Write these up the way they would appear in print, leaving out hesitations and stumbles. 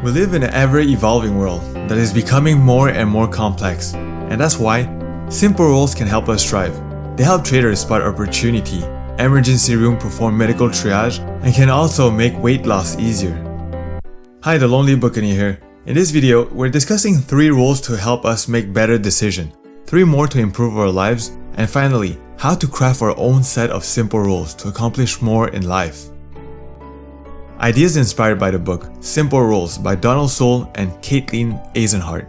We live in an ever-evolving world that is becoming more and more complex, and that's why simple rules can help us thrive. They help traders spot opportunity, emergency room perform medical triage, and can also make weight loss easier. Hi, the Lonely Buccaneer here. In this video, we're discussing 3 rules to help us make better decisions, 3 more to improve our lives, and finally, how to craft our own set of simple rules to accomplish more in life. Ideas inspired by the book Simple Rules by Sull and Kathleen Eisenhardt.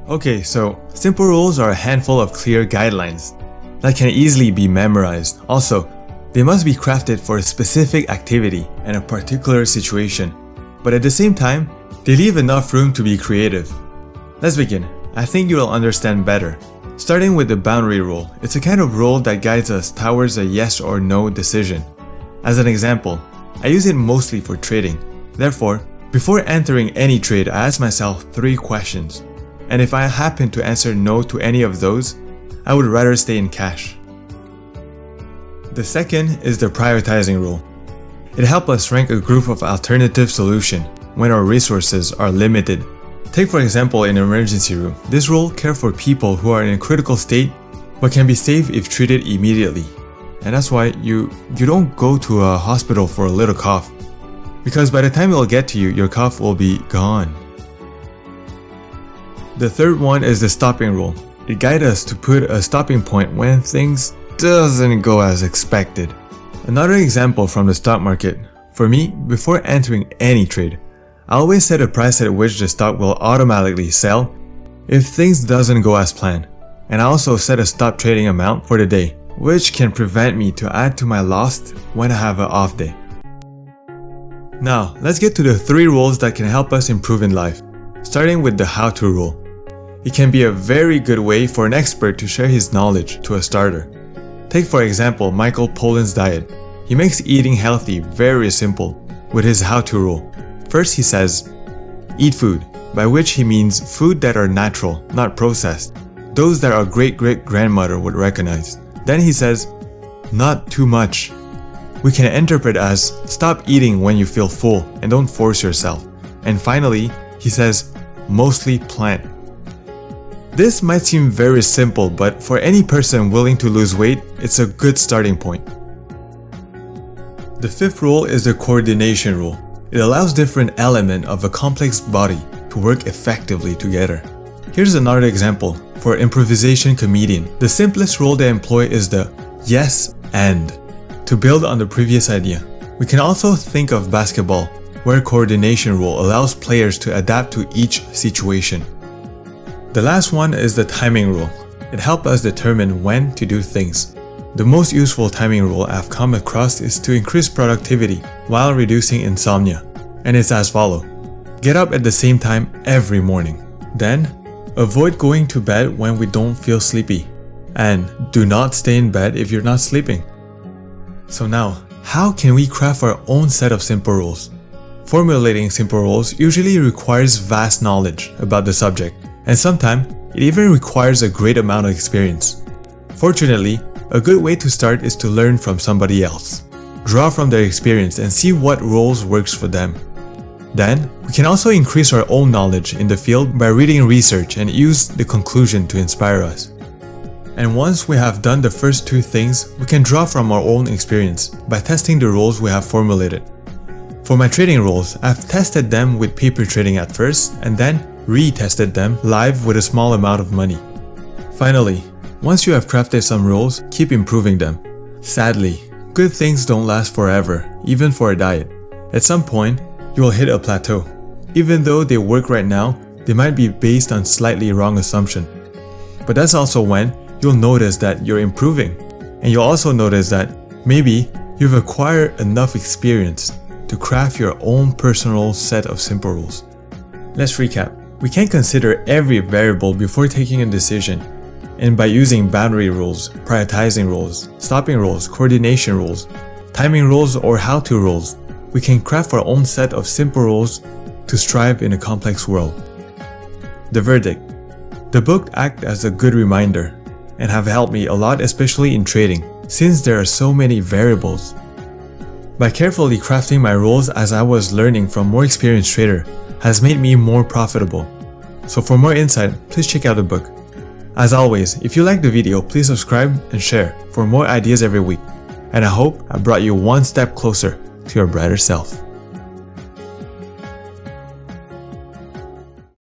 Okay, so simple rules are a handful of clear guidelines that can easily be memorized. Also, they must be crafted for a specific activity and a particular situation, but at the same time, they leave enough room to be creative. Let's begin. I think you will understand better. Starting with the boundary rule, it's a kind of rule that guides us towards a yes or no decision. As an example, I use it mostly for trading. Therefore, before entering any trade, I ask myself 3 questions. And if I happen to answer no to any of those, I would rather stay in cash. The second is the prioritizing rule. It helps us rank a group of alternative solutions when our resources are limited. Take for example an emergency room. This rule cares for people who are in a critical state but can be saved if treated immediately. And that's why you don't go to a hospital for a little cough, because by the time it will get to you, your cough will be gone. The third one is the stopping rule. It guides us to put a stopping point when things doesn't go as expected. Another example from the stock market. For me, before entering any trade, I always set a price at which the stock will automatically sell if things doesn't go as planned. And I also set a stop trading amount for the day, which can prevent me to add to my loss when I have an off day. Now, let's get to the 3 rules that can help us improve in life, starting with the how-to rule. It can be a very good way for an expert to share his knowledge to a starter. Take for example Micheal Polan's diet. He makes eating healthy very simple with his how-to rule. First he says, eat food, by which he means food that are natural, not processed, those that our great-great-grandmother would recognize. Then he says, not too much. We can interpret as, stop eating when you feel full and don't force yourself. And finally, he says, mostly plant. This might seem very simple, but for any person willing to lose weight, it's a good starting point. The 5th rule is the coordination rule. It allows different elements of a complex body to work effectively together. Here's another example. For an improvisation comedian, the simplest rule they employ is the yes and, to build on the previous idea. We can also think of basketball, where coordination rule allows players to adapt to each situation. The last one is the timing rule. It helps us determine when to do things. The most useful timing rule I've come across is to increase productivity while reducing insomnia. And it's as follows. Get up at the same time every morning. Then, avoid going to bed when we don't feel sleepy. And do not stay in bed if you're not sleeping. So now, how can we craft our own set of simple rules? Formulating simple rules usually requires vast knowledge about the subject, and sometimes it even requires a great amount of experience. Fortunately, a good way to start is to learn from somebody else. Draw from their experience and see what rules works for them. Then, we can also increase our own knowledge in the field by reading research and use the conclusion to inspire us. And once we have done the first 2 things, we can draw from our own experience by testing the rules we have formulated. For my trading rules, I've tested them with paper trading at first and then retested them live with a small amount of money. Finally, once you have crafted some rules, keep improving them. Sadly, good things don't last forever, even for a diet. At some point, you will hit a plateau. Even though they work right now, they might be based on slightly wrong assumption. But that's also when you'll notice that you're improving. And you'll also notice that maybe you've acquired enough experience to craft your own personal set of simple rules. Let's recap. We can consider every variable before taking a decision. And by using boundary rules, prioritizing rules, stopping rules, coordination rules, timing rules, or how-to rules, we can craft our own set of simple rules to strive in a complex world. The verdict. The book acts as a good reminder and have helped me a lot, especially in trading, since there are so many variables. By carefully crafting my rules as I was learning from more experienced traders, has made me more profitable. So for more insight, please check out the book. As always, if you liked the video, please subscribe and share for more ideas every week. And I hope I brought you one step closer to your brighter self.